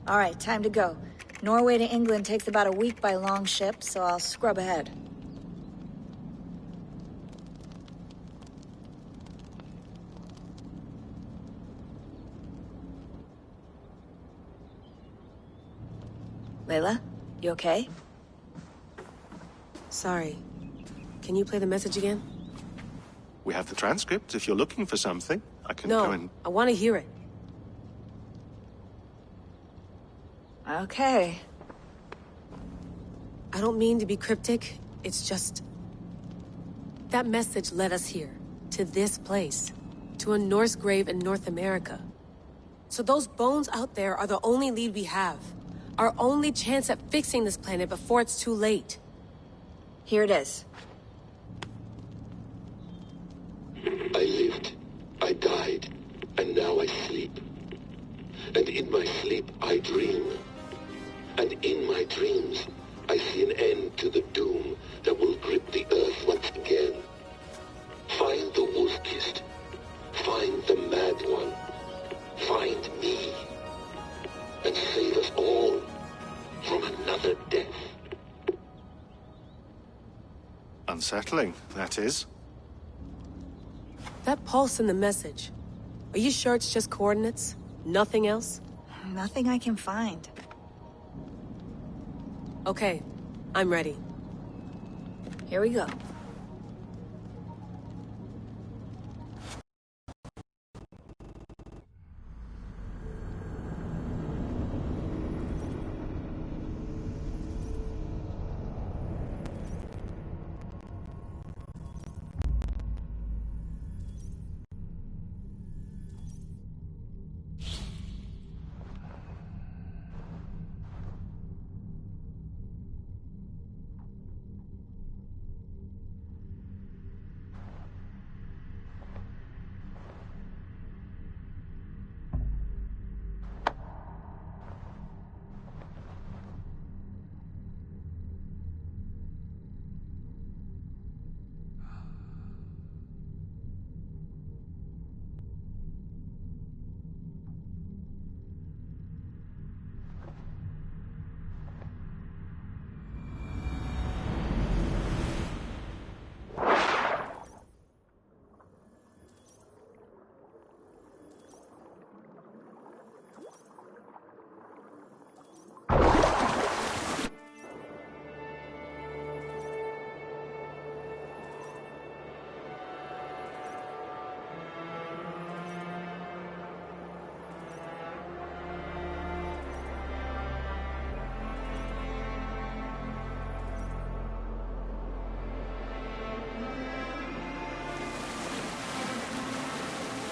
All right, time to go. Norway to England takes about a week by long ship, so I'll scrub ahead. Layla, you okay? Sorry. Can you play the message again? We have the transcript. If you're looking for something, I can No, go and... I want to hear it. Okay. I don't mean to be cryptic, it's just... That message led us here, to this place, to a Norse grave in North America. So those bones out there are the only lead we have. Our only chance at fixing this planet before it's too late. Here it is. I lived, I died, and now I sleep. And in my sleep I dream. And in my dreams, I see an end to the doom that will grip the earth once again. Find the wolf-kissed. Find the mad one. Find me. And save us all from another death. Unsettling, that is. That pulse in the message. Are you sure it's just coordinates? Nothing else? Nothing I can find. Okay, I'm ready. Here we go.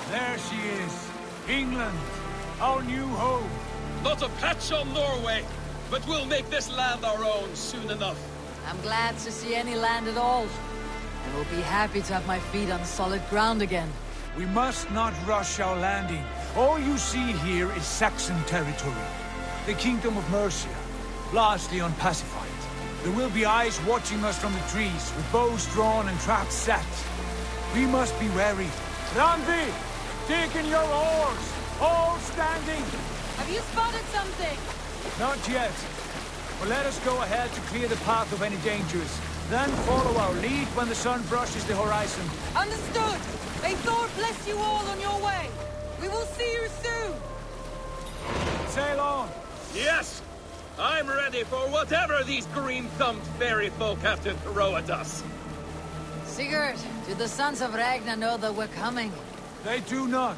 There she is. England, our new home. Not a patch on Norway, but we'll make this land our own soon enough. I'm glad to see any land at all. I will be happy to have my feet on solid ground again. We must not rush our landing. All you see here is Saxon territory. The Kingdom of Mercia, largely unpacified. There will be eyes watching us from the trees, with bows drawn and traps set. We must be wary. Randi! Dig in your oars! All standing! Have you spotted something? Not yet. But let us go ahead to clear the path of any dangers. Then follow our lead when the sun brushes the horizon. Understood! May Thor bless you all on your way! We will see you soon! Sail on! Yes! I'm ready for whatever these green-thumbed fairy folk have to throw at us. Sigurd, do the sons of Ragnar know that we're coming? They do not,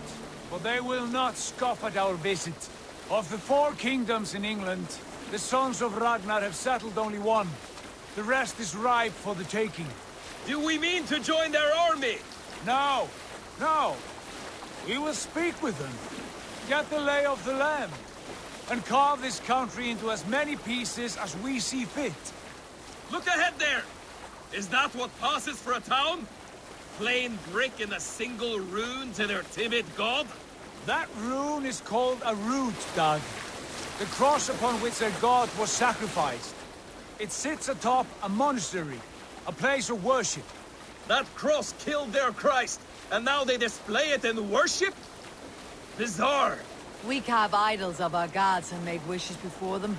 but they will not scoff at our visit. Of the 4 kingdoms in England, the sons of Ragnar have settled only one. The rest is ripe for the taking. Do we mean to join their army? No, no. We will speak with them, get the lay of the land, and carve this country into as many pieces as we see fit. Look ahead there! Is that what passes for a town? Plain brick in a single rune to their timid god? That rune is called a root, Dag. The cross upon which their god was sacrificed. It sits atop a monastery, a place of worship. That cross killed their Christ, and now they display it in worship? Bizarre. We carve idols of our gods and make wishes before them.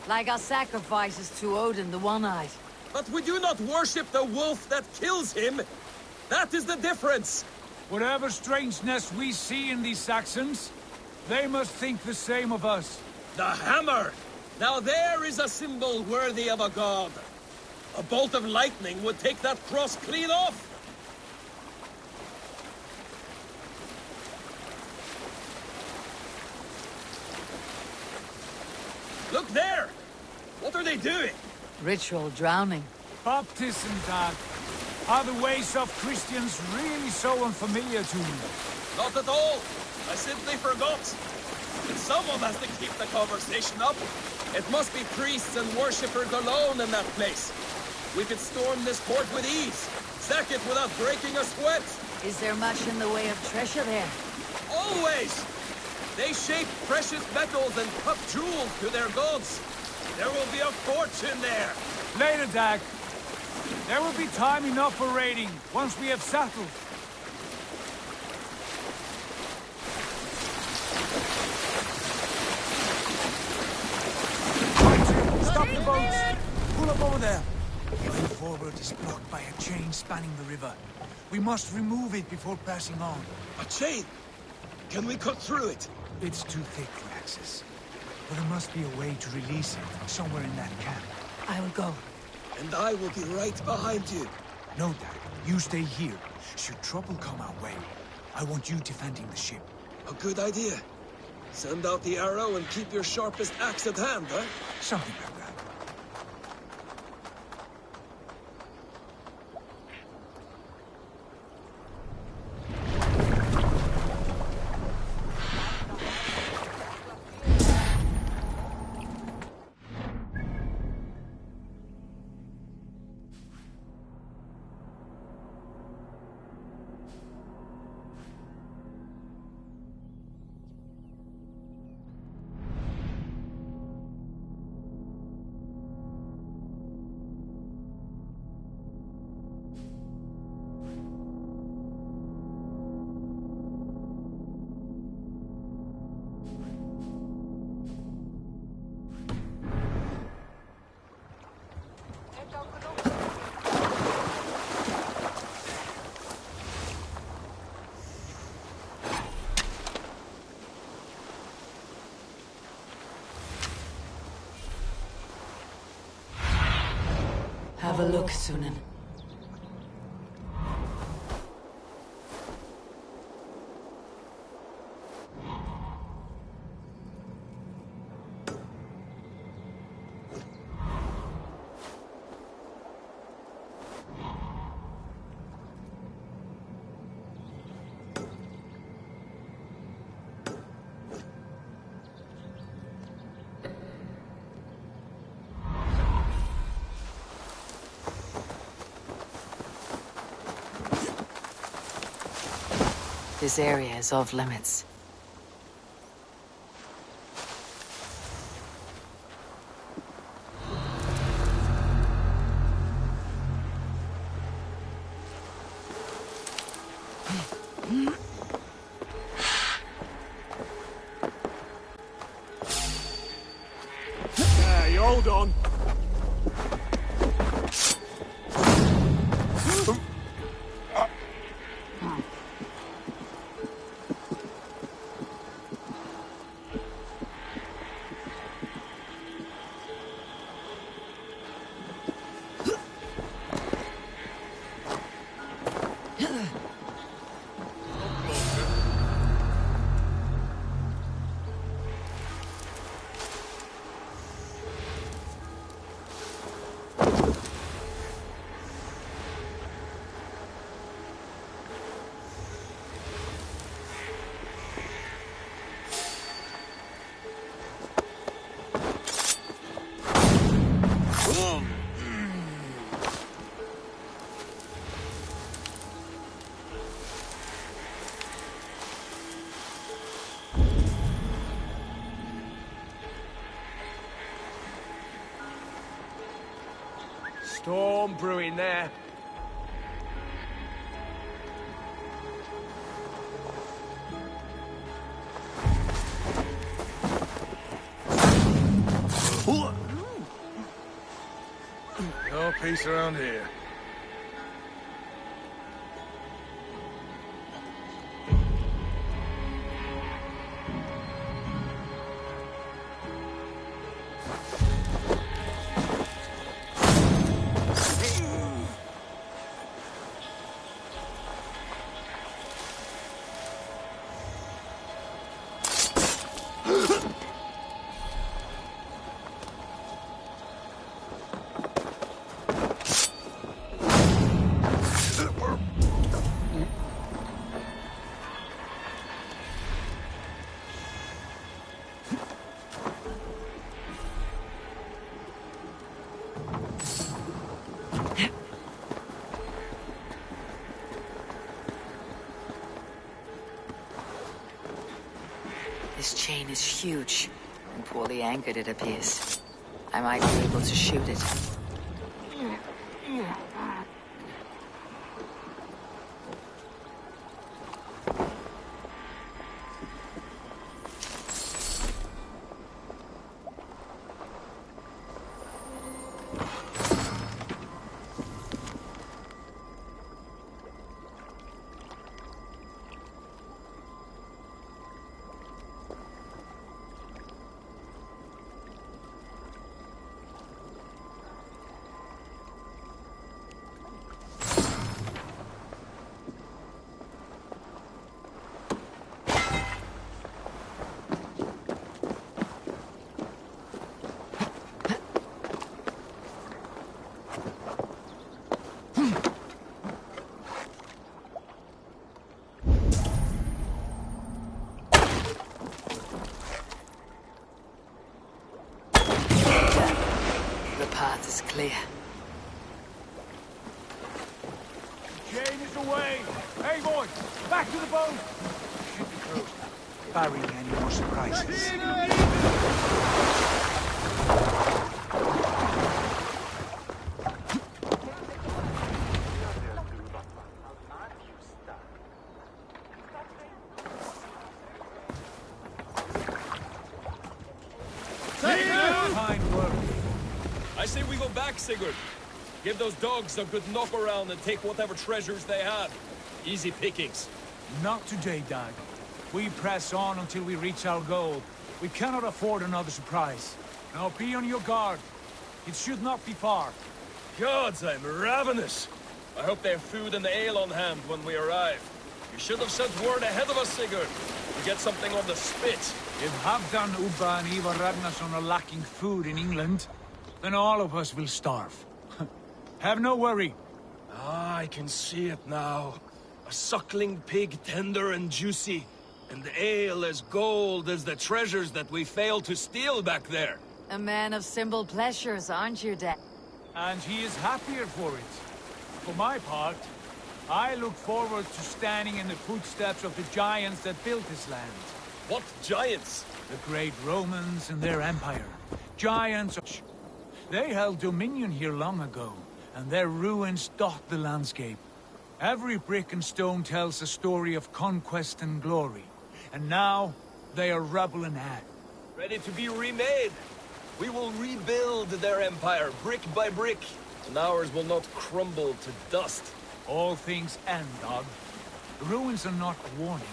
Like our sacrifices to Odin, the One-Eyed. But we do not worship the wolf that kills him. That is the difference. Whatever strangeness we see in these Saxons, they must think the same of us. The hammer! Now there is a symbol worthy of a god. A bolt of lightning would take that cross clean off. Look there! What are they doing? Ritual drowning. Baptism, Dad. Are the ways of Christians really so unfamiliar to you? Not at all. I simply forgot. But someone has to keep the conversation up. It must be priests and worshippers alone in that place. We could storm this port with ease. Sack it without breaking a sweat. Is there much in the way of treasure there? Always! They shape precious metals and cut jewels to their gods. There will be a fortune there. Later, Dag. There will be time enough for raiding, once we have settled. Right, stop the boats! Pull up over there. The way forward is blocked by a chain spanning the river. We must remove it before passing on. A chain? Can we cut through it? It's too thick for access. But there must be a way to release it, somewhere in that camp. I will go. And I will be right behind you. No, Dad. You stay here. Should trouble come our way, I want you defending the ship. A good idea. Send out the arrow and keep your sharpest axe at hand, huh? Something like that. Have a look, Sunan. This area is off limits. You hold on. Storm brewing there. No peace around here. This chain is huge, and poorly anchored it appears. I might be able to shoot it. Is clear. Chain is away! Hey, boys! Back to the boat! Should be closed. Barring any more surprises. Fine work. I say we go back, Sigurd. Give those dogs a good knock around and take whatever treasures they have. Easy pickings. Not today, Dag. We press on until we reach our goal. We cannot afford another surprise. Now be on your guard. It should not be far. Gods, I'm ravenous. I hope they have food and ale on hand when we arrive. You should have sent word ahead of us, Sigurd. To get something on the spit. If Halfdan, Ubba and Ivar Ragnarsson are lacking food in England, then all of us will starve. Have no worry. Ah, I can see it now. A suckling pig, tender and juicy. And ale as gold as the treasures that we failed to steal back there. A man of simple pleasures, aren't you, Dad? And he is happier for it. For my part, I look forward to standing in the footsteps of the giants that built this land. What giants? The great Romans and their empire. Giants. They held dominion here long ago, and their ruins dot the landscape. Every brick and stone tells a story of conquest and glory. And now, they are rubble and ash. Ready to be remade. We will rebuild their empire, brick by brick, and ours will not crumble to dust. All things end, Dog. The ruins are not a warning,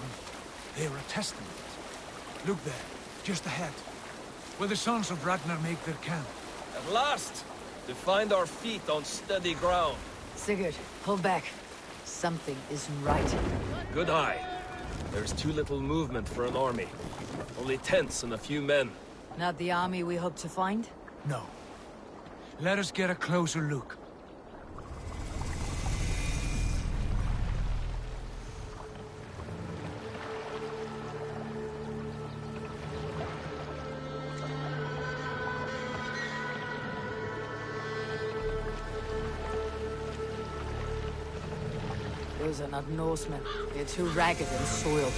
they are a testament. Look there, just ahead, where the sons of Ragnar make their camp. At last, to find our feet on steady ground. Sigurd, pull back. Something isn't right. Good eye. There's too little movement for an army. Only tents and a few men. Not the army we hope to find? No. Let us get a closer look. Those are not Norsemen. They're too ragged and soiled.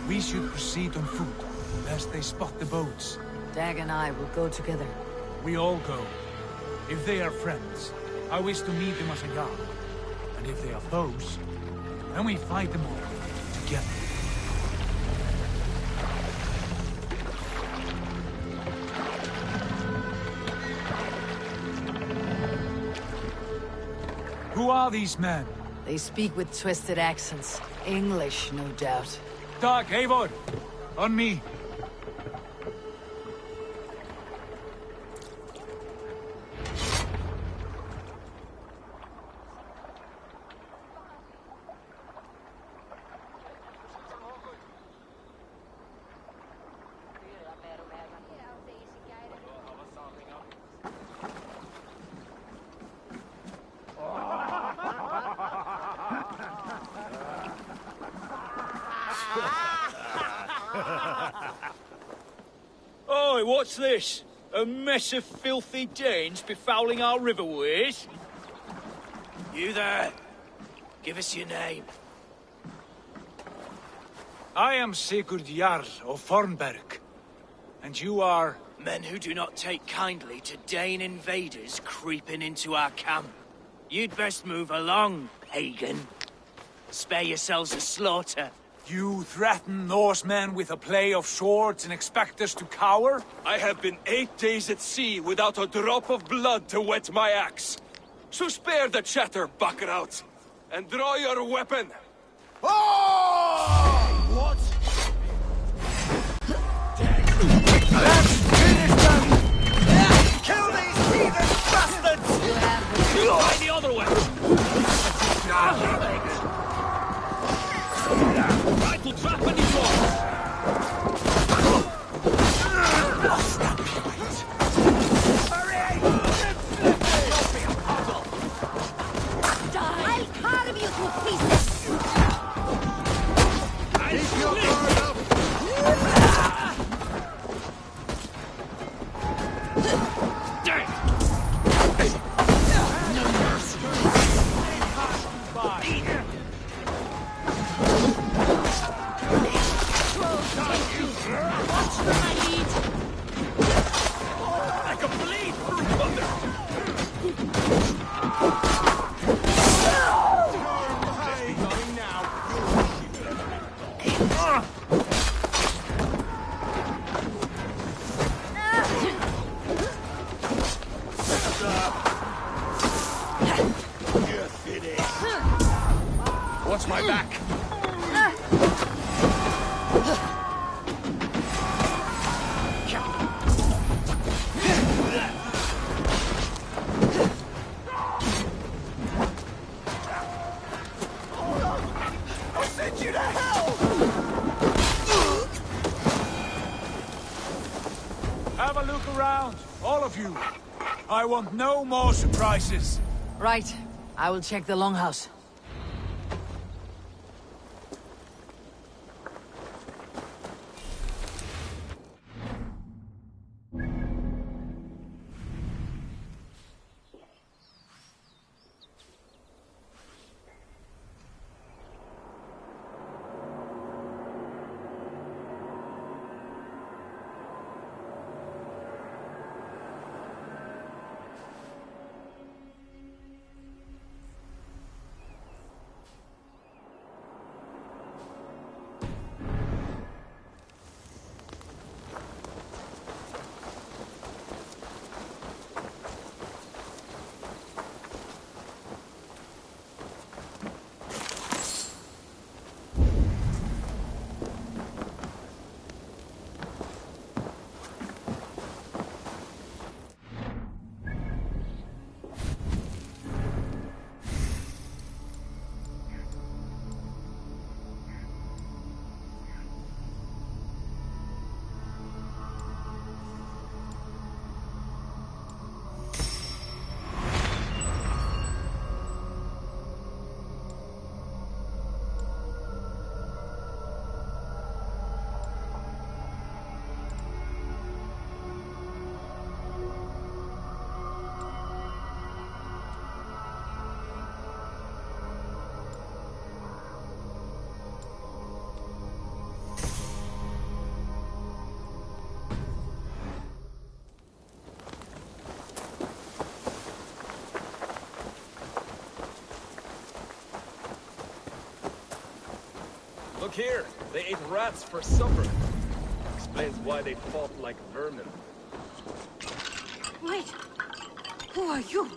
We should proceed on foot, lest they spot the boats. Dag and I will go together. We all go. If they are friends, I wish to meet them as a Jarl. And if they are foes, then we fight them all, together. are these men? They speak with twisted accents. English, no doubt. Doc, Eivor, on me. Oi, what's this? A mess of filthy Danes befouling our riverways? You there! Give us your name. I am Sigurd Jarl of Fornberg. And you are... Men who do not take kindly to Dane invaders creeping into our camp. You'd best move along, pagan. Spare yourselves a slaughter. You threaten Norsemen with a play of swords and expect us to cower? I have been 8 days at sea without a drop of blood to wet my axe. So spare the chatter, Baccarat, and draw your weapon. Oh! What? Let's finish them! Kill these heathen bastards! Try the other way! Try to trap any more! I'll carve you to pieces! Keep your guard up! No mercy! I can bleed through thunder! Watch my back. I'll send you to hell! Have a look around, all of you. I want no more surprises. Right. I will check the longhouse. Look here, they ate rats for supper. Explains why they fought like vermin. Wait. Who are you?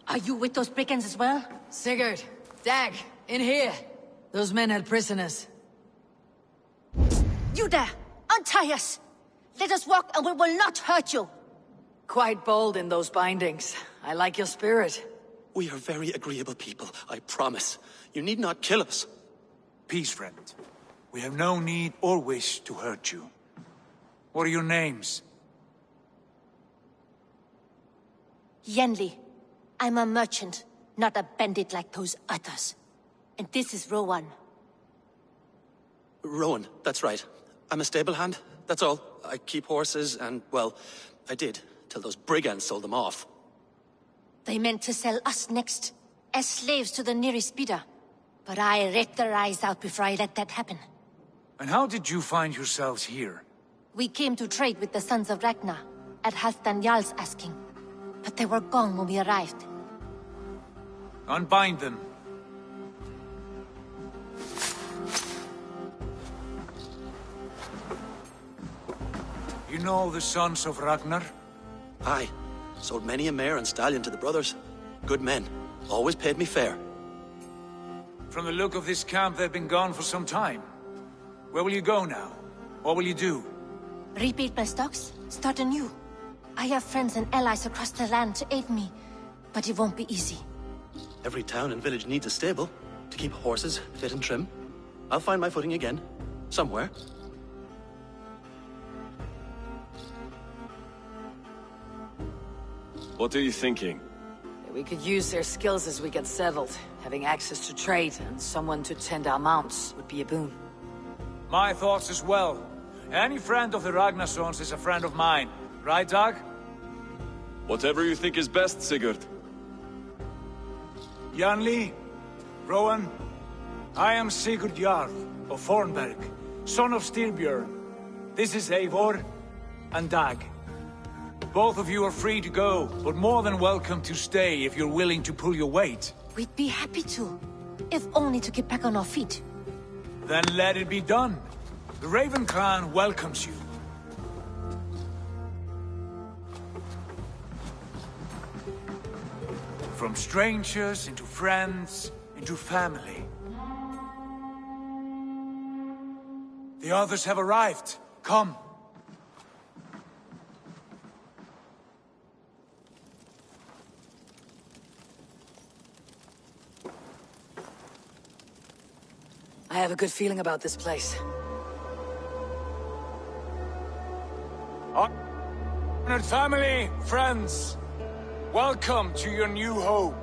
Are you with those brigands as well? Sigurd, Dag, in here. Those men had prisoners. You there! Untie us! Let us walk and we will not hurt you! Quite bold in those bindings. I like your spirit. We are very agreeable people, I promise. You need not kill us. Peace, friend. We have no need or wish to hurt you. What are your names? Yenli. I'm a merchant, not a bandit like those others. And this is Rowan. Rowan, that's right. I'm a stable hand, that's all. I keep horses and, well, I did, till those brigands sold them off. They meant to sell us next, as slaves to the nearest bidder. But I ripped their eyes out before I let that happen. And how did you find yourselves here? We came to trade with the Sons of Ragnar, at Halfdan Jarl's asking. But they were gone when we arrived. Unbind them. You know the Sons of Ragnar? Aye. Sold many a mare and stallion to the brothers. Good men. Always paid me fair. From the look of this camp, they've been gone for some time. Where will you go now? What will you do? Rebuild my stocks, start anew. I have friends and allies across the land to aid me, but it won't be easy. Every town and village needs a stable to keep horses fit and trim. I'll find my footing again. Somewhere. What are you thinking? We could use their skills as we get settled. Having access to trade and someone to tend our mounts would be a boon. My thoughts as well. Any friend of the Ragnarsons is a friend of mine. Right, Dag? Whatever you think is best, Sigurd. Janli, Rowan, I am Sigurd Jarl of Fornberg, son of Styrbjörn. This is Eivor and Dag. Both of you are free to go, but more than welcome to stay if you're willing to pull your weight. We'd be happy to, if only to get back on our feet. Then let it be done. The Raven Clan welcomes you. From strangers into friends, into family. The others have arrived. Come. I have a good feeling about this place. Honored family, friends, welcome to your new home.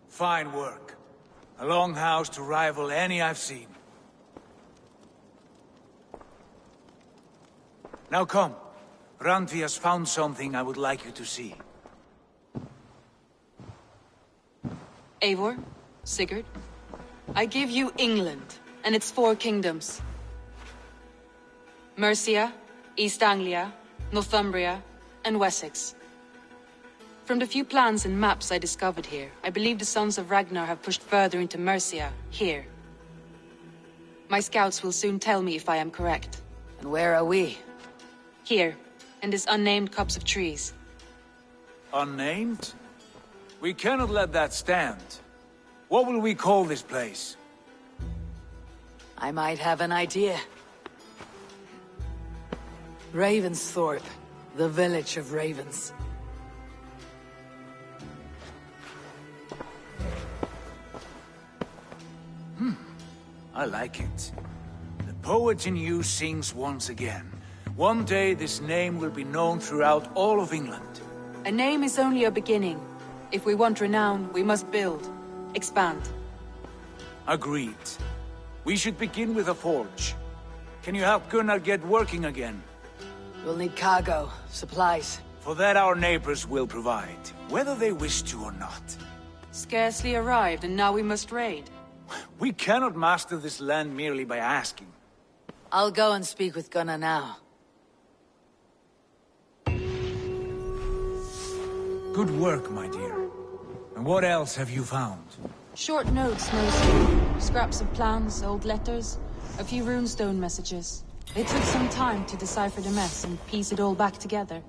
Fine work. A longhouse to rival any I've seen. Now come. Randvi has found something I would like you to see. Eivor, Sigurd, I give you England and its 4 kingdoms. Mercia, East Anglia, Northumbria, and Wessex. From the few plans and maps I discovered here, I believe the Sons of Ragnar have pushed further into Mercia, here. My scouts will soon tell me if I am correct. And where are we? Here, in this unnamed copse of trees. Unnamed? We cannot let that stand. What will we call this place? I might have an idea. Ravensthorpe, the village of ravens. I like it. The poet in you sings once again. One day this name will be known throughout all of England. A name is only a beginning. If we want renown, we must build, expand. Agreed. We should begin with a forge. Can you help Gunnar get working again? We'll need cargo, supplies. For that our neighbors will provide, whether they wish to or not. Scarcely arrived, and now we must raid. We cannot master this land merely by asking. I'll go and speak with Gunnar now. Good work, my dear. And what else have you found? Short notes, mostly. Scraps of plans, old letters, a few runestone messages. It took some time to decipher the mess and piece it all back together.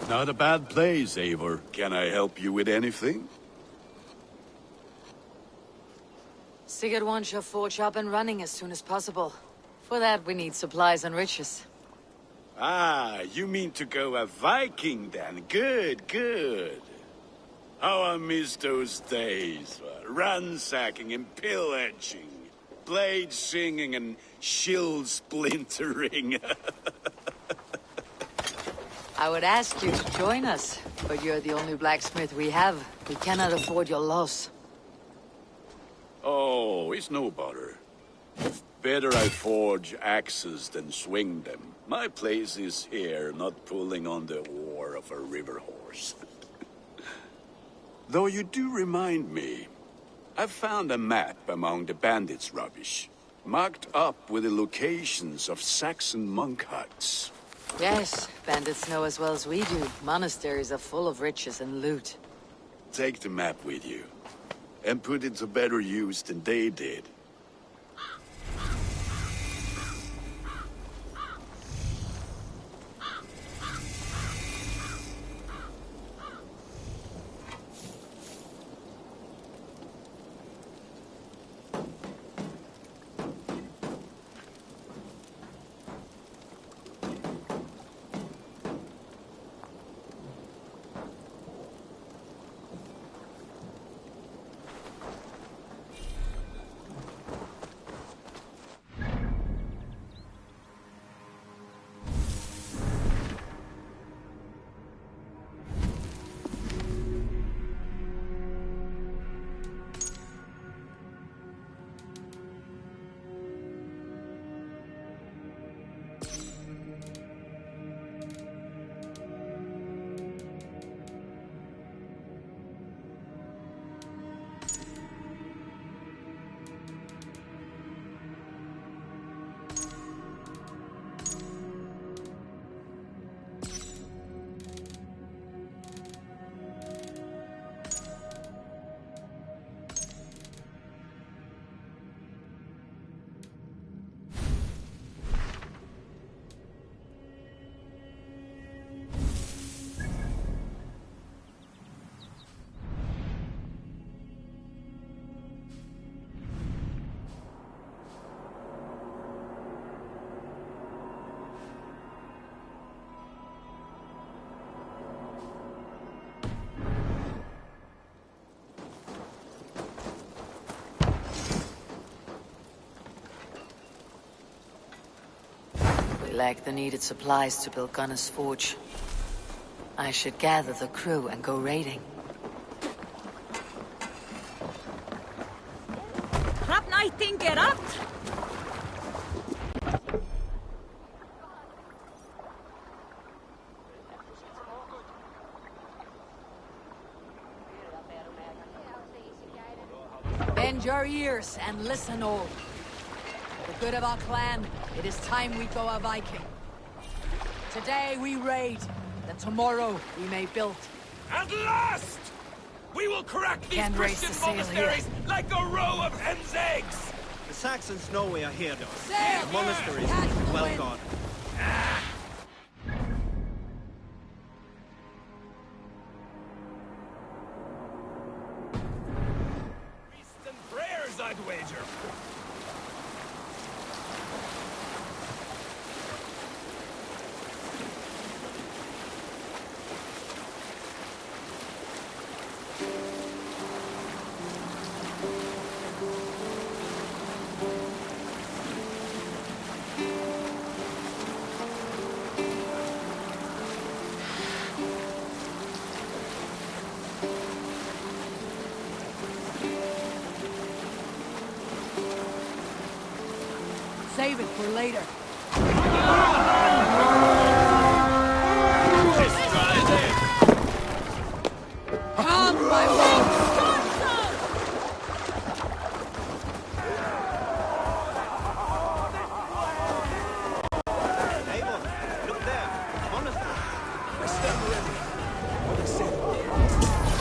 Not a bad place, Eivor. Can I help you with anything? Sigurd wants your forge up and running as soon as possible. For that, we need supplies and riches. Ah, you mean to go a Viking then? Good, good. How I miss those days. Ransacking and pillaging. Blade singing and shield splintering. I would ask you to join us, but you're the only blacksmith we have. We cannot afford your loss. Oh, it's no bother. Better I forge axes than swing them. My place is here, not pulling on the oar of a river horse. Though you do remind me, I found a map among the bandits' rubbish, marked up with the locations of Saxon monk huts. Yes, bandits know as well as we do. Monasteries are full of riches and loot. Take the map with you, and put it to better use than they did. Lack the needed supplies to build Gunner's Forge. I should gather the crew and go raiding. Bend your ears and listen all. For the good of our clan, it is time we go a Viking. Today we raid, that tomorrow we may build. At last! We will crack these Can't raise Christian the sail monasteries here. like a row of hen's eggs! The Saxons know we are here, though. Sail! The monasteries Catch the well wind. guarded. Priests and prayers, I'd wager. Save it for later. Come, my lord! Eivor, look there. Monastery. I stand ready. What I say.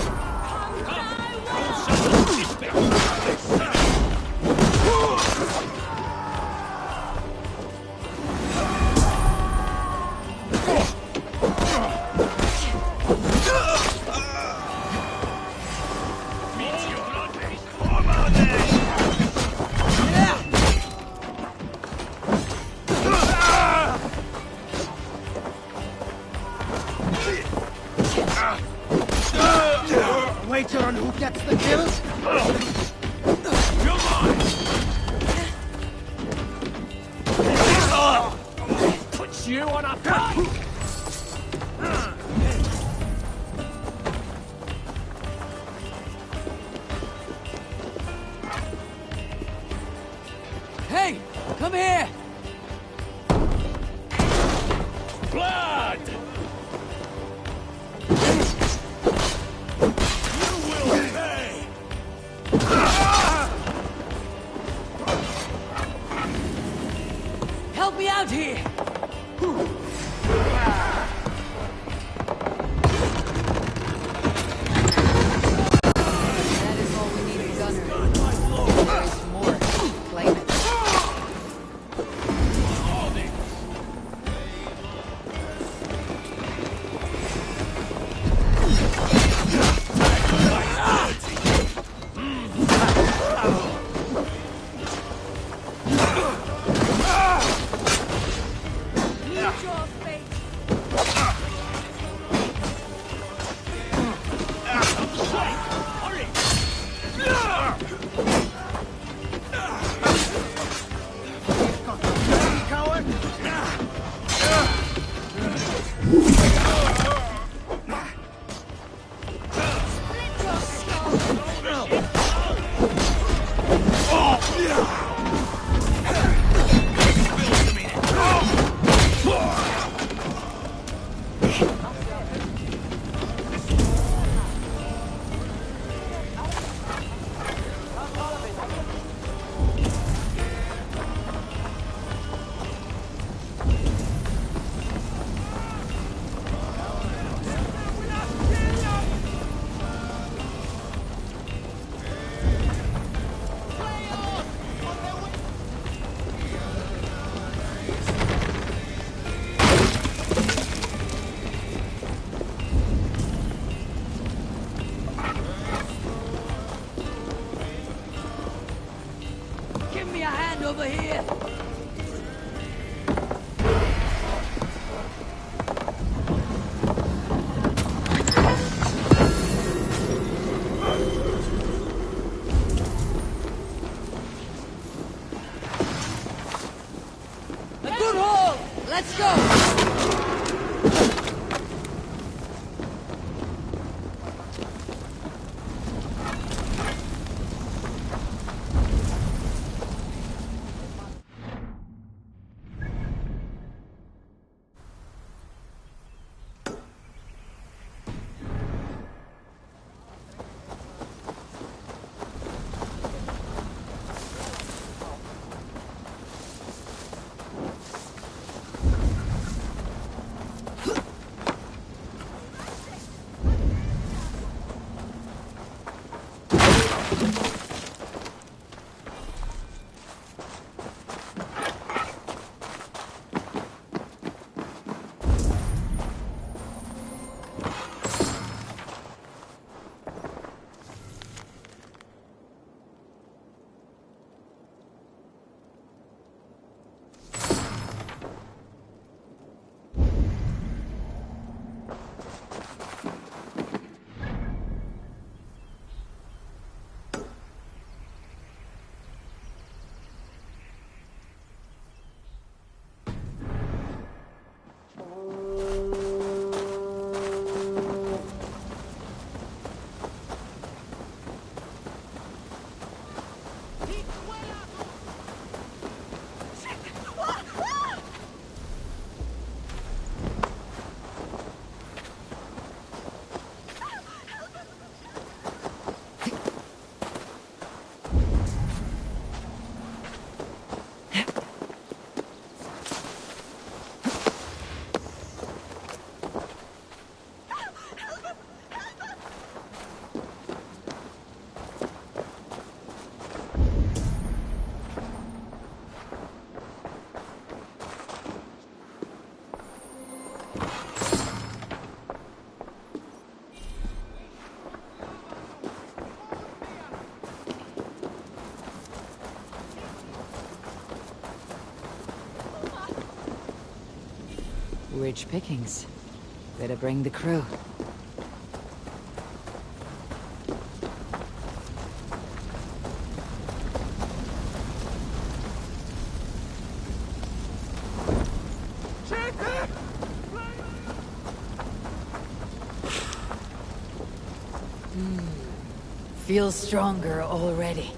wager on who gets the kills? Put you on a pike! Hey! Come here! Blood! Help me out here! That is all we need, gunner. There is more. Claim it. Give me a hand over here! A good haul! Let's go! Rich pickings. Better bring the crew. Feels stronger already.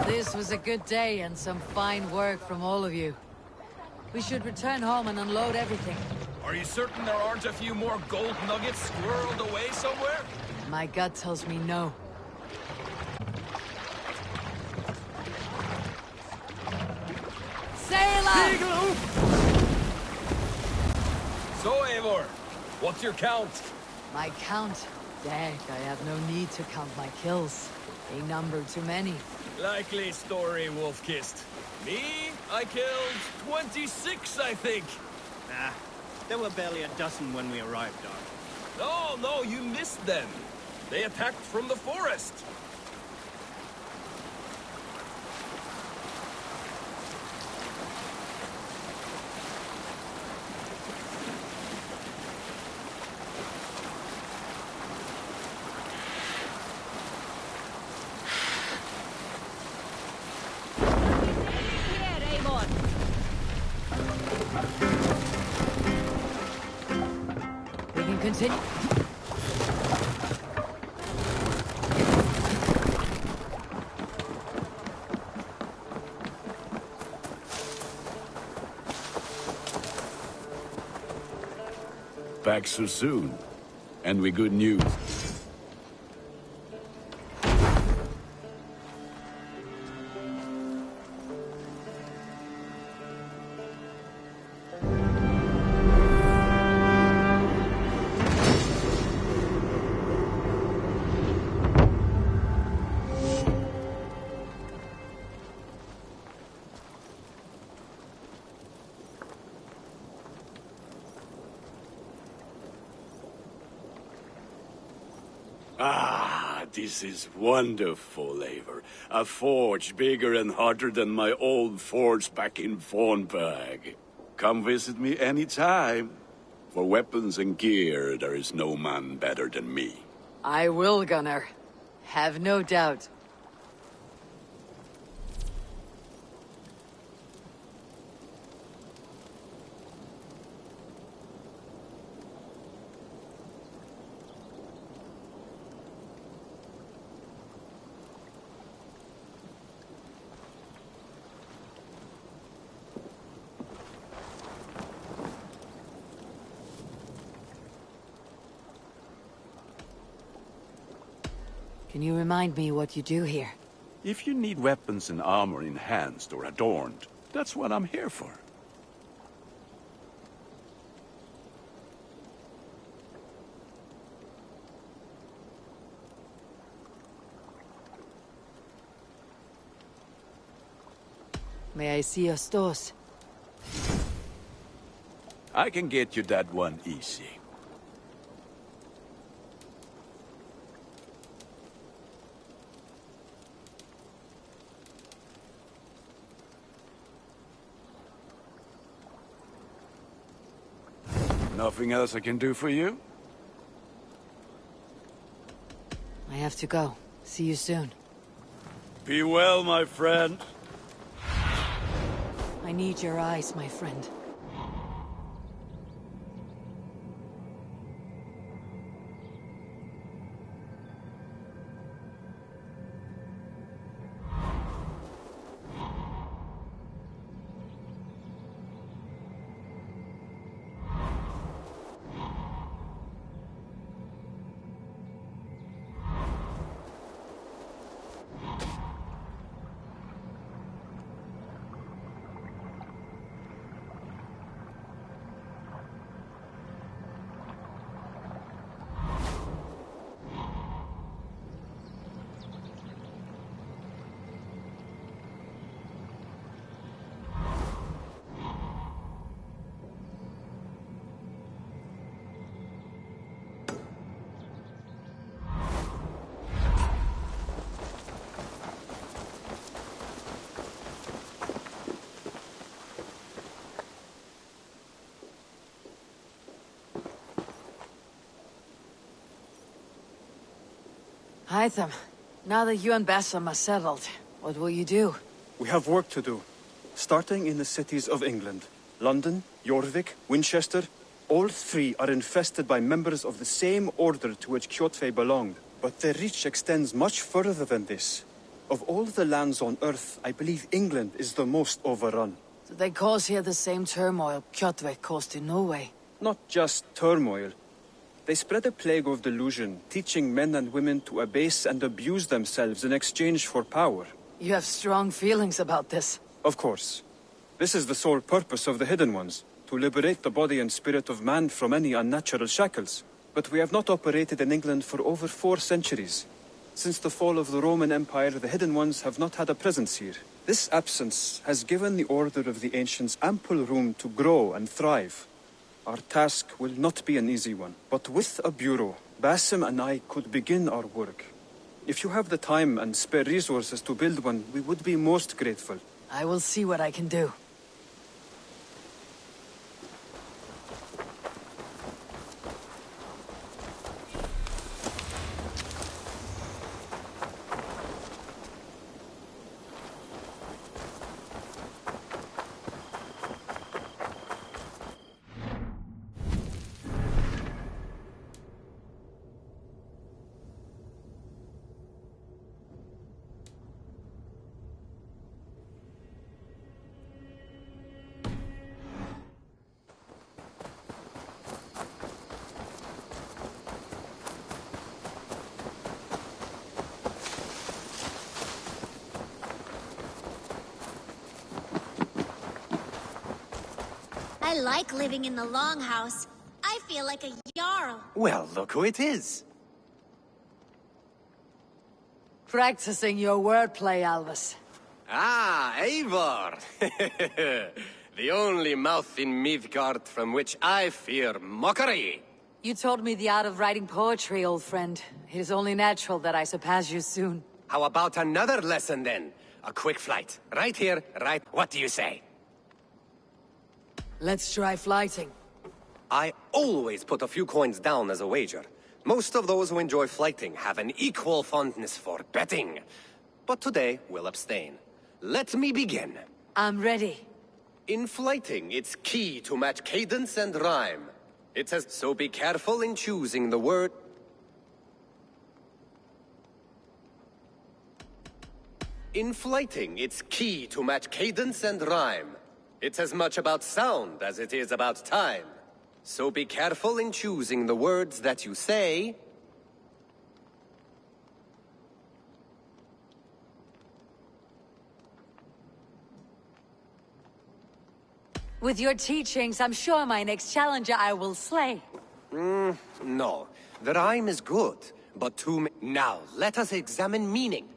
This was a good day and some fine work from all of you. We should return home and unload everything. Are you certain there aren't a few more gold nuggets squirreled away somewhere? My gut tells me no. Sail up! So, Eivor, what's your count? My count? Dag, I have no need to count my kills. A number too many. Likely story, Wolf-Kissed. Me? I killed 26, I think. Nah, there were barely a dozen when we arrived, Doc. No, you missed them. They attacked from the forest. We can continue. Back so soon. And with good news. Ah, this is wonderful, Eivor. A forge bigger and hotter than my old forge back in Vornberg. Come visit me anytime. For weapons and gear, there is no man better than me. I will, Gunnar. Have no doubt. Can you remind me what you do here? If you need weapons and armor enhanced or adorned, that's what I'm here for. May I see your stores? I can get you that one easy. Nothing else I can do for you? I have to go. See you soon. Be well, my friend. I need your eyes, my friend. Hytham, now that you and Bassam are settled, what will you do? We have work to do. Starting in the cities of England. London, Jorvik, Winchester. All three are infested by members of the same order to which Kjotve belonged. But their reach extends much further than this. Of all the lands on Earth, I believe England is the most overrun. Do they cause here the same turmoil Kjotve caused in Norway? Not just turmoil. They spread a plague of delusion, teaching men and women to abase and abuse themselves in exchange for power. You have strong feelings about this. Of course. This is the sole purpose of the Hidden Ones, to liberate the body and spirit of man from any unnatural shackles. But we have not operated in England for over 4 centuries. Since the fall of the Roman Empire, the Hidden Ones have not had a presence here. This absence has given the Order of the Ancients ample room to grow and thrive. Our task will not be an easy one, but with a bureau, Basim and I could begin our work. If you have the time and spare resources to build one, we would be most grateful. I will see what I can do. I like living in the Longhouse. I feel like a Jarl. Well, look who it is. Practicing your wordplay, Alvis. Ah, Eivor! The only mouth in Midgard from which I fear mockery. You told me the art of writing poetry, old friend. It is only natural that I surpass you soon. How about another lesson then? A quick flight. Right here, right... What do you say? Let's try flighting. I always put a few coins down as a wager. Most of those who enjoy flighting have an equal fondness for betting. But today, we'll abstain. Let me begin. I'm ready. In flighting, it's key to match cadence and rhyme. It says, so be careful in choosing the word. In flighting, it's key to match cadence and rhyme. It's as much about sound as it is about time. So be careful in choosing the words that you say. With your teachings, I'm sure my next challenger I will slay. No. The rhyme is good, but Now, let us examine meaning.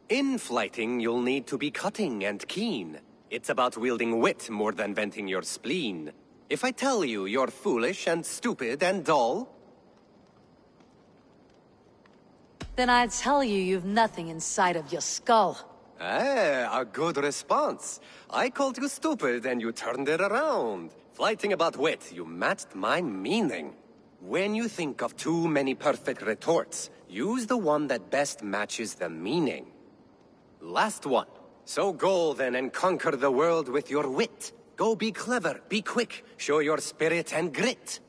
In flighting, you'll need to be cutting and keen. It's about wielding wit more than venting your spleen. If I tell you you're foolish and stupid and dull... Then I'd tell you you've nothing inside of your skull. Ah, a good response. I called you stupid and you turned it around. Flighting about wit, you matched my meaning. When you think of too many perfect retorts, use the one that best matches the meaning. Last one. So go then and conquer the world with your wit. Go be clever, be quick, show your spirit and grit.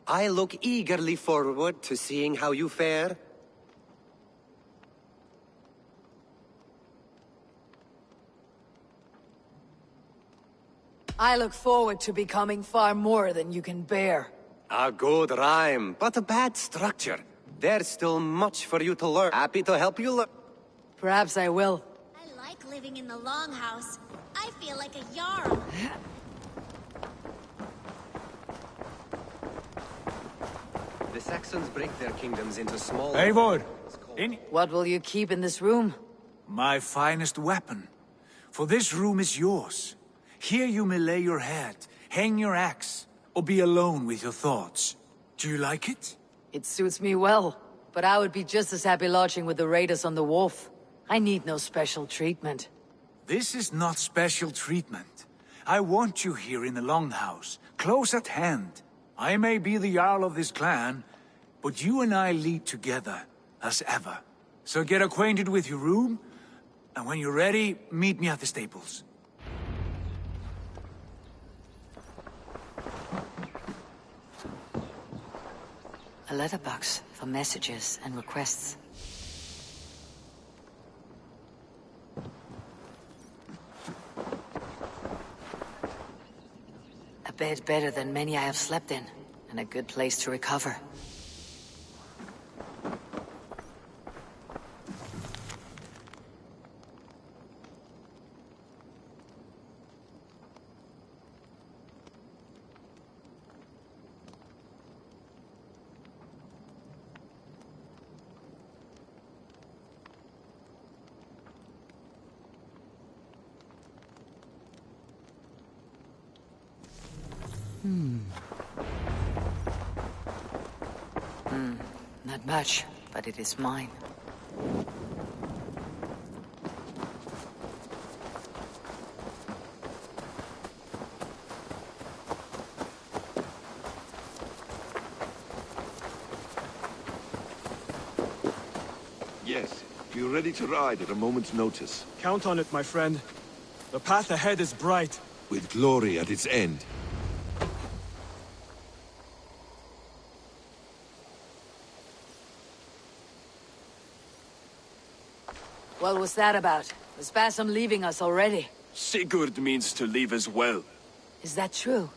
I look eagerly forward to seeing how you fare. I look forward to becoming far more than you can bear. A good rhyme, but a bad structure. There's still much for you to learn. Happy to help you learn. Perhaps I will. I like living in the Longhouse. I feel like a Jarl. The Saxons break their kingdoms into small... Eivor! What will you keep in this room? My finest weapon. For this room is yours. Here you may lay your head, hang your axe, or be alone with your thoughts. Do you like it? It suits me well, but I would be just as happy lodging with the raiders on the wharf. I need no special treatment. This is not special treatment. I want you here in the Longhouse, close at hand. I may be the Jarl of this clan, but you and I lead together. as ever. So get acquainted with your room, and when you're ready, meet me at the stables. A letterbox for messages and requests. A bed better than many I have slept in, and a good place to recover. Not much, but it is mine. Yes, you're ready to ride at a moment's notice. Count on it, my friend. The path ahead is bright. With glory at its end. What was that about? Was Basim leaving us already? Sigurd means to leave as well. Is that true?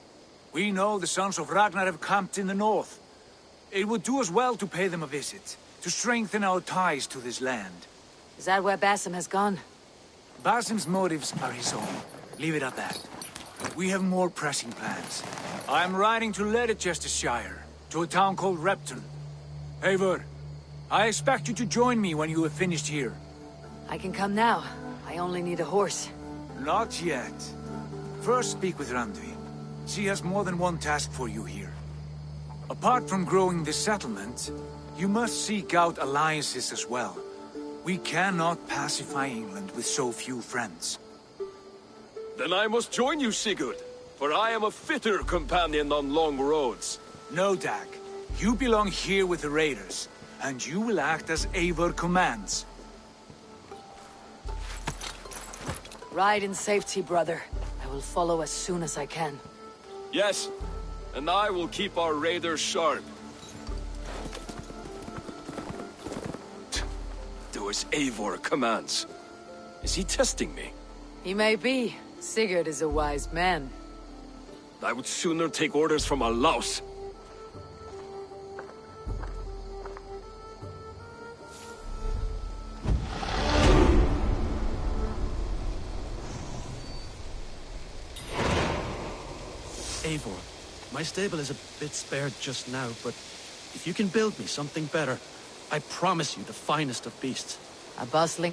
We know the sons of Ragnar have camped in the north. It would do us well to pay them a visit, to strengthen our ties to this land. Is that where Basim has gone? Basim's motives are his own. Leave it at that. We have more pressing plans. I'm riding to Leicestershire, to a town called Repton. Eivor, I expect you to join me when you have finished here. I can come now. I only need a horse. Not yet. First speak with Randvi. She has more than one task for you here. Apart from growing this settlement, you must seek out alliances as well. We cannot pacify England with so few friends. Then I must join you, Sigurd, for I am a fitter companion on long roads. No, Dag. You belong here with the raiders, and you will act as Eivor commands. Ride in safety, brother. I will follow as soon as I can. Yes, and I will keep our raiders sharp. Do as Eivor commands. Is he testing me? He may be. Sigurd is a wise man. I would sooner take orders from a louse. Eivor, my stable is a bit spared just now, but if you can build me something better, I promise you the finest of beasts. A bustling...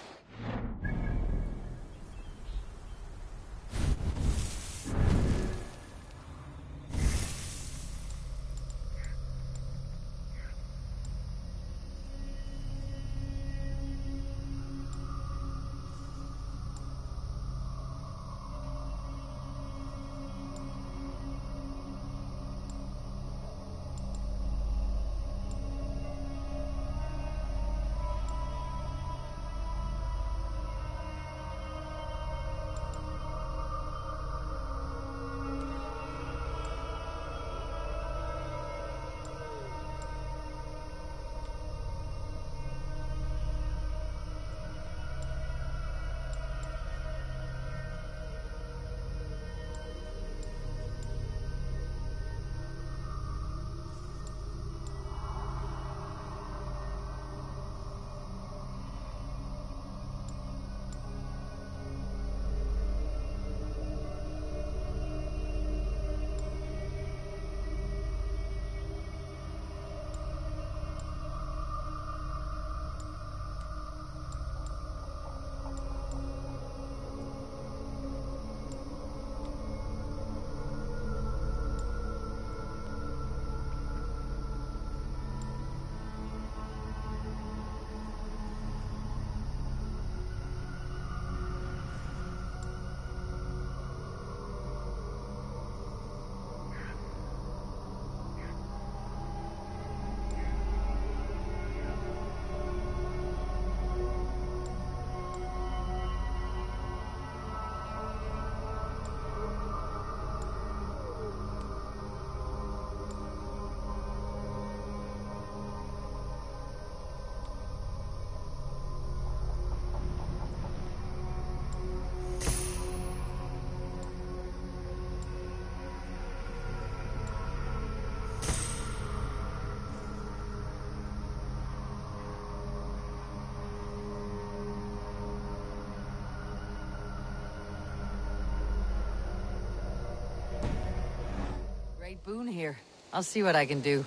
big boon here. I'll see what I can do.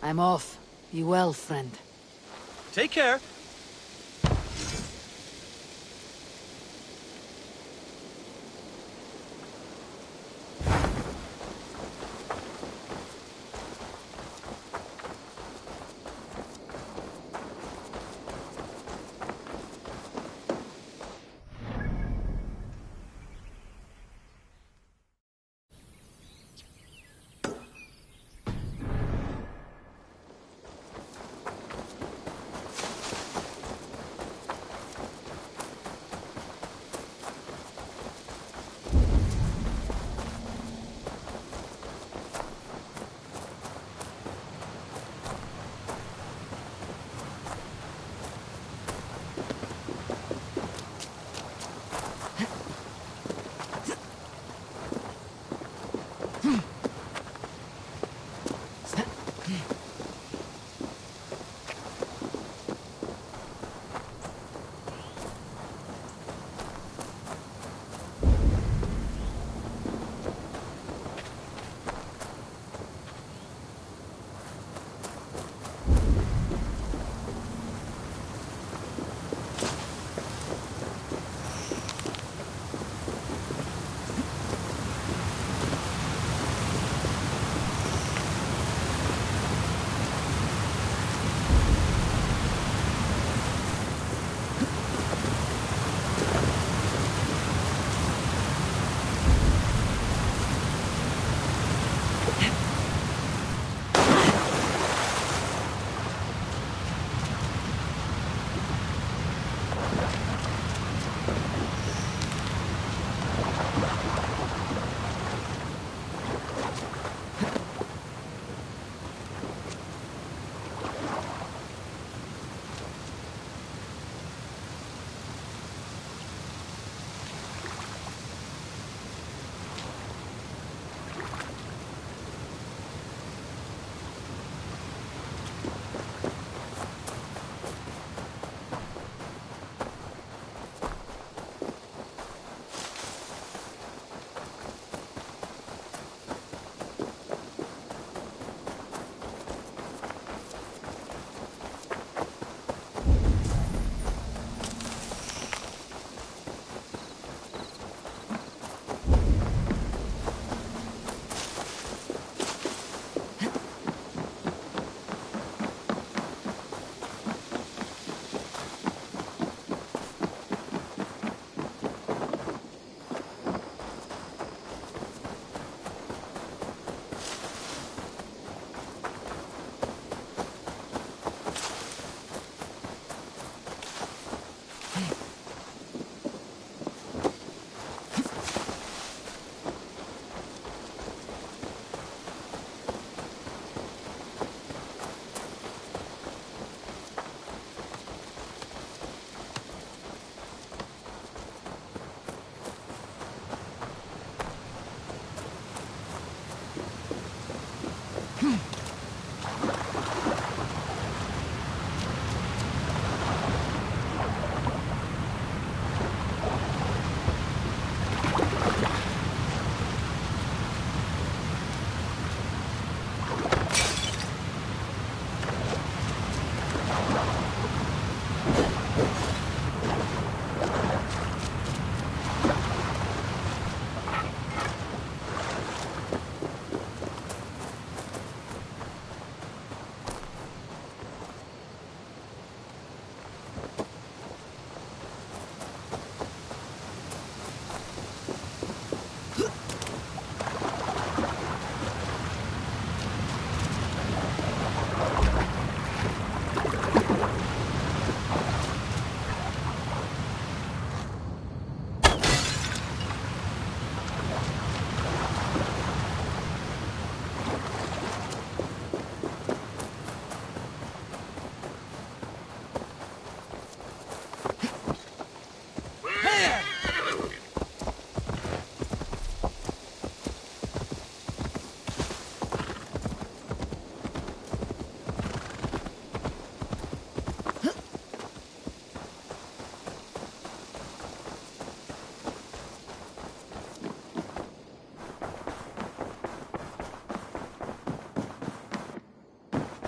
I'm off. Be well, friend. Take care.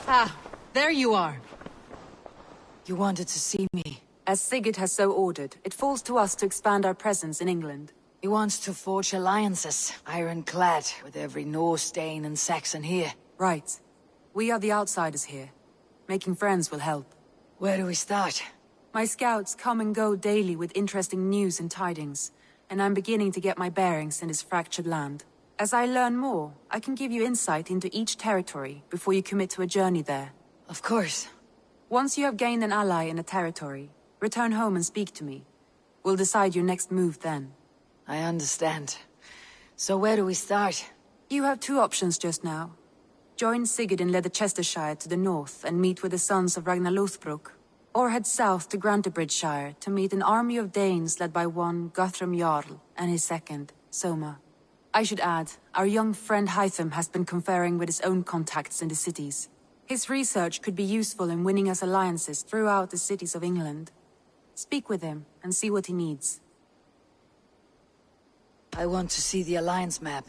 Ah, there you are. You wanted to see me. As Sigurd has so ordered, it falls to us to expand our presence in England. He wants to forge alliances, ironclad, with every Norse, Dane, and Saxon here. Right. We are the outsiders here. Making friends will help. Where do we start? My scouts come and go daily with interesting news and tidings, and I'm beginning to get my bearings in this fractured land. As I learn more, I can give you insight into each territory before you commit to a journey there. Of course. Once you have gained an ally in a territory, return home and speak to me. We'll decide your next move then. I understand. So where do we start? You have two options just now. Join Sigurd in Leicestershire to the north and meet with the sons of Ragnar Lothbrok, or head south to Grantebridgeshire to meet an army of Danes led by one Guthrum Jarl and his second, Soma. I should add, our young friend Hytham has been conferring with his own contacts in the cities. His research could be useful in winning us alliances throughout the cities of England. Speak with him and see what he needs. I want to see the alliance map.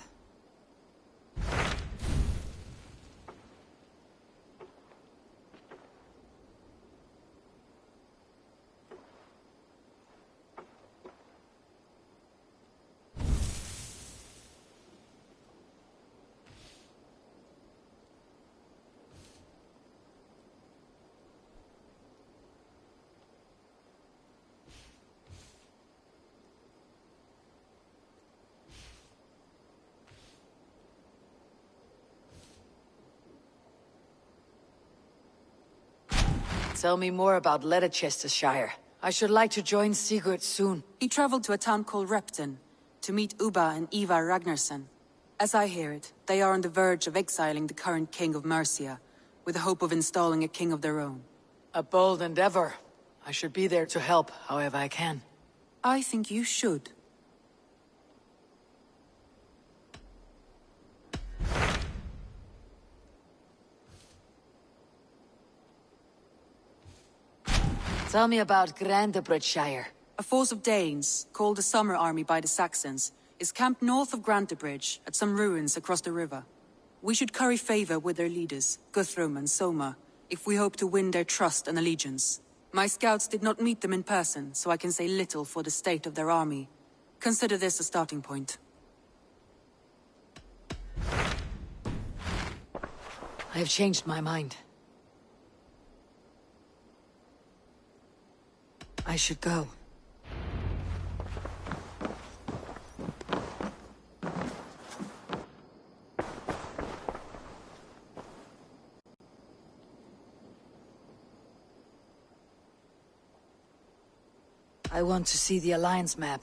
Tell me more about Leicestershire. I should like to join Sigurd soon. He traveled to a town called Repton to meet Ubba and Ivar Ragnarsson. As I hear it, they are on the verge of exiling the current king of Mercia, with the hope of installing a king of their own. A bold endeavor. I should be there to help, however I can. I think you should. Tell me about Grantebridgeshire. A force of Danes, called the Summer Army by the Saxons, is camped north of Grantebridge at some ruins across the river. We should curry favor with their leaders, Guthrum and Soma, if we hope to win their trust and allegiance. My scouts did not meet them in person, so I can say little for the state of their army. Consider this a starting point. I have changed my mind. I should go. I want to see the Alliance map.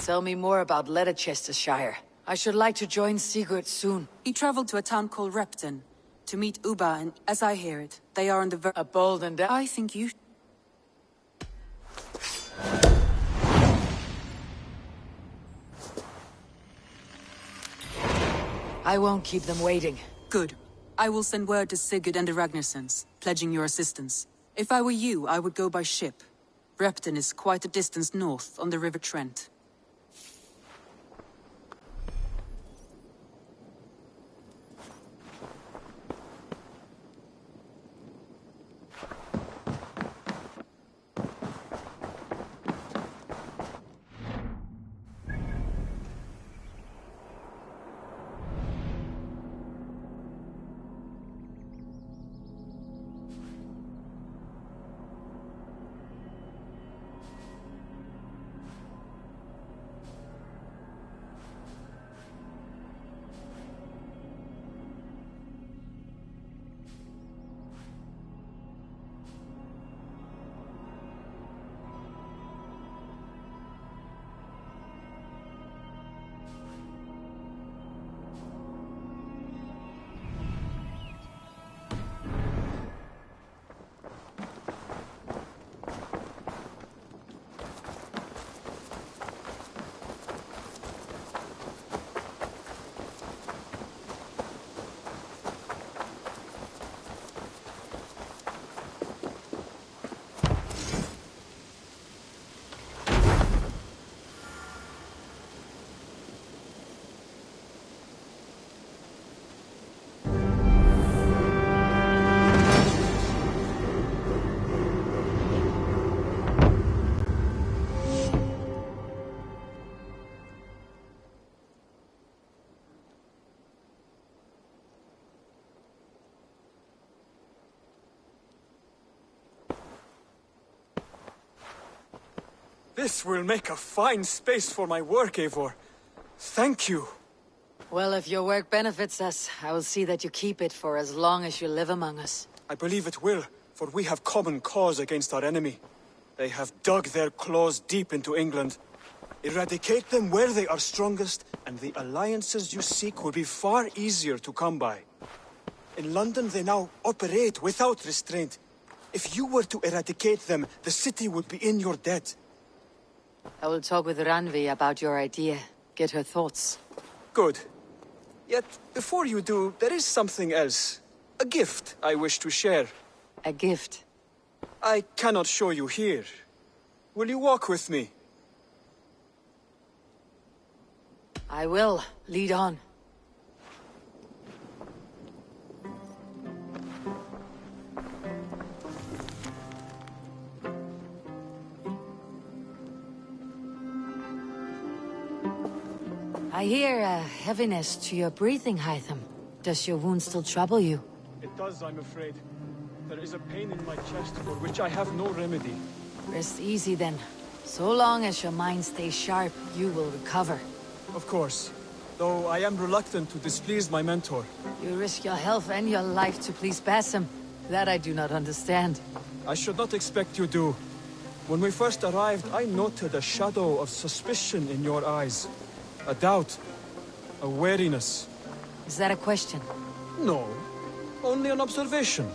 Tell me more about Leicestershire. I should like to join Sigurd soon. He traveled to a town called Repton to meet Ubba, and as I hear it, they are on the a bold and I think you... I won't keep them waiting. Good. I will send word to Sigurd and the Ragnarssons, pledging your assistance. If I were you, I would go by ship. Repton is quite a distance north on the River Trent. This will make a fine space for my work, Eivor. Thank you. Well, if your work benefits us, I will see that you keep it for as long as you live among us. I believe it will, for we have common cause against our enemy. They have dug their claws deep into England. Eradicate them where they are strongest, and the alliances you seek will be far easier to come by. In London, they now operate without restraint. If you were to eradicate them, the city would be in your debt. I will talk with Ranvi about your idea. Get her thoughts. Good. Yet, before you do, there is something else. A gift I wish to share. A gift? I cannot show you here. Will you walk with me? I will. Lead on. I hear a heaviness to your breathing, Hytham. Does your wound still trouble you? It does, I'm afraid. There is a pain in my chest for which I have no remedy. Rest easy then. So long as your mind stays sharp, you will recover. Of course. Though I am reluctant to displease my mentor. You risk your health and your life to please Basim. That I do not understand. I should not expect you do. When we first arrived, I noted a shadow of suspicion in your eyes. A doubt. A wariness. Is that a question? No. Only an observation.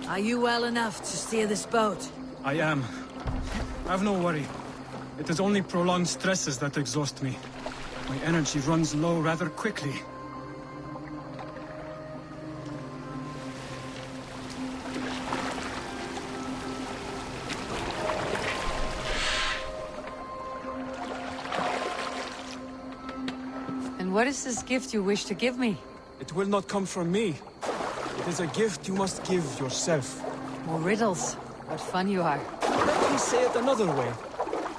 Are you well enough to steer this boat? I am. Have no worry. It is only prolonged stresses that exhaust me. My energy runs low rather quickly. And what is this gift you wish to give me? It will not come from me. It is a gift you must give yourself. More riddles. What fun you are. Let me say it another way.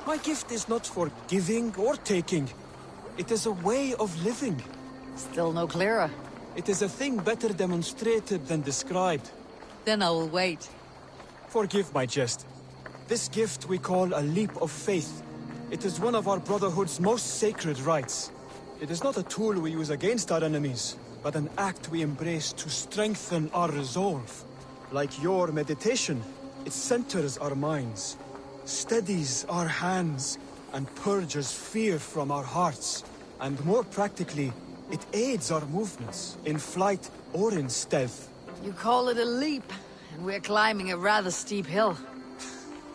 My gift is not for giving or taking. It is a way of living. Still no clearer. It is a thing better demonstrated than described. Then I will wait. Forgive my jest. This gift we call a leap of faith. It is one of our Brotherhood's most sacred rites. It is not a tool we use against our enemies, but an act we embrace to strengthen our resolve. Like your meditation, it centers our minds, steadies our hands, and purges fear from our hearts. And more practically, it aids our movements, in flight or in stealth. You call it a leap, and we're climbing a rather steep hill.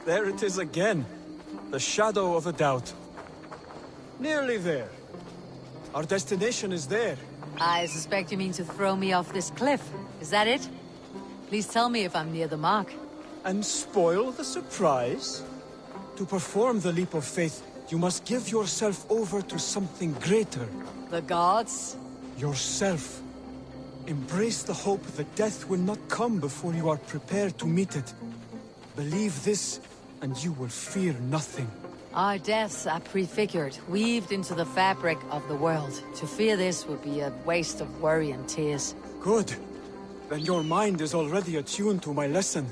There it is again. The shadow of a doubt. Nearly there. Our destination is there. I suspect you mean to throw me off this cliff. Is that it? Please tell me if I'm near the mark. And spoil the surprise? To perform the leap of faith, you must give yourself over to something greater. The gods? Yourself. Embrace the hope that death will not come before you are prepared to meet it. Believe this, and you will fear nothing. Our deaths are prefigured, weaved into the fabric of the world. To fear this would be a waste of worry and tears. Good. Then your mind is already attuned to my lesson.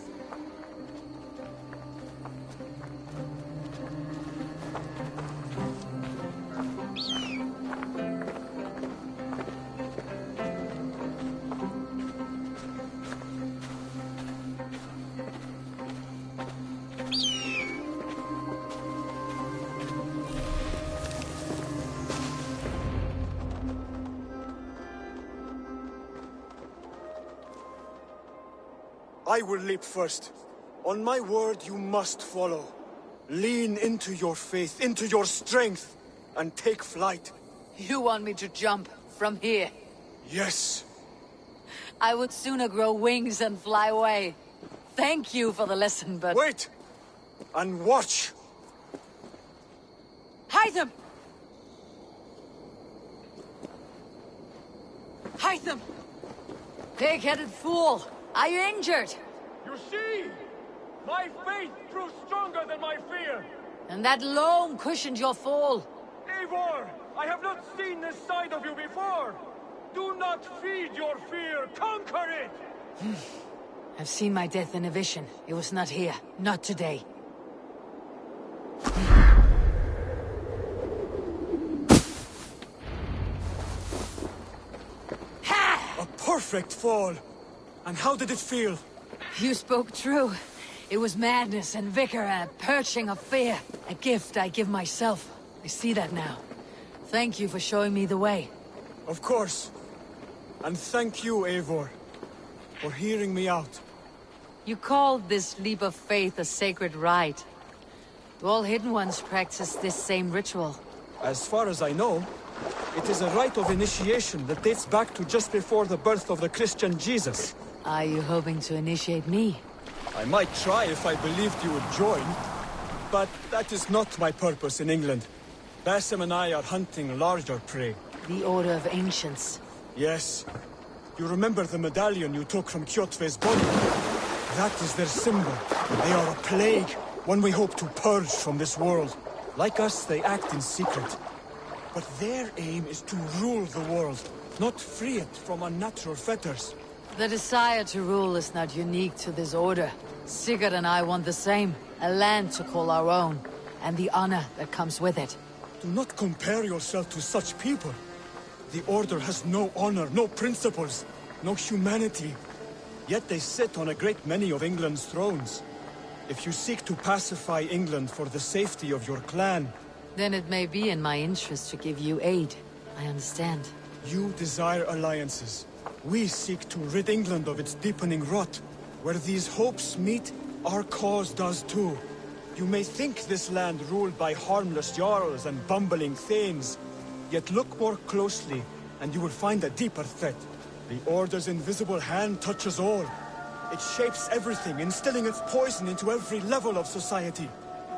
I will leap first. On my word, you must follow. Lean into your faith, into your strength, and take flight. You want me to jump from here? Yes. I would sooner grow wings and fly away. Thank you for the lesson, but... Wait! And watch! Hytham! Hytham! Pig-headed fool! Are you injured? You see? My faith proves stronger than my fear! And that loam cushioned your fall. Eivor! I have not seen this side of you before! Do not feed your fear, conquer it! I've seen my death in a vision. It was not here. Not today. A perfect fall! And how did it feel? You spoke true. It was madness and vigor and a purging of fear. A gift I give myself. I see that now. Thank you for showing me the way. Of course. And thank you, Eivor, for hearing me out. You called this leap of faith a sacred rite. Do all Hidden Ones practice this same ritual? As far as I know, it is a rite of initiation that dates back to just before the birth of the Christian Jesus. Are you hoping to initiate me? I might try if I believed you would join, but that is not my purpose in England. Basim and I are hunting larger prey. The Order of Ancients. Yes. You remember the medallion you took from Kjotve's body? That is their symbol. They are a plague, one we hope to purge from this world. Like us, they act in secret. But their aim is to rule the world, not free it from unnatural fetters. The desire to rule is not unique to this order. Sigurd and I want the same. A land to call our own, and the honor that comes with it. Do not compare yourself to such people. The Order has no honor, no principles, no humanity. Yet they sit on a great many of England's thrones. If you seek to pacify England for the safety of your clan... Then it may be in my interest to give you aid. I understand. You desire alliances. We seek to rid England of its deepening rot. Where these hopes meet, our cause does too. You may think this land ruled by harmless jarls and bumbling thanes. Yet look more closely, and you will find a deeper threat. The Order's invisible hand touches all. It shapes everything, instilling its poison into every level of society.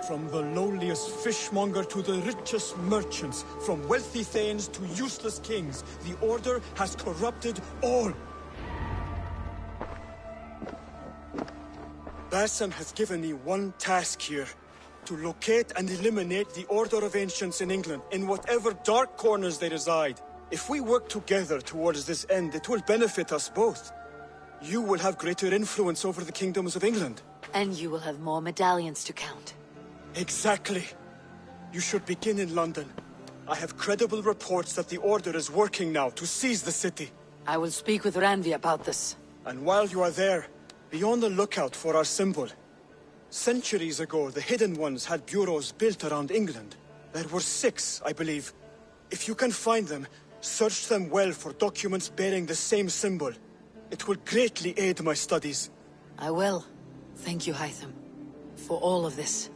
From the lowliest fishmonger to the richest merchants, from wealthy thanes to useless kings, the Order has corrupted all. Basim has given me one task here. To locate and eliminate the Order of Ancients in England, in whatever dark corners they reside. If we work together towards this end, it will benefit us both. You will have greater influence over the kingdoms of England. And you will have more medallions to count. Exactly. You should begin in London. I have credible reports that the Order is working now to seize the city. I will speak with Randvi about this. And while you are there, be on the lookout for our symbol. Centuries ago, the Hidden Ones had bureaus built around England. There were 6, I believe. If you can find them, search them well for documents bearing the same symbol. It will greatly aid my studies. I will. Thank you, Hytham, for all of this.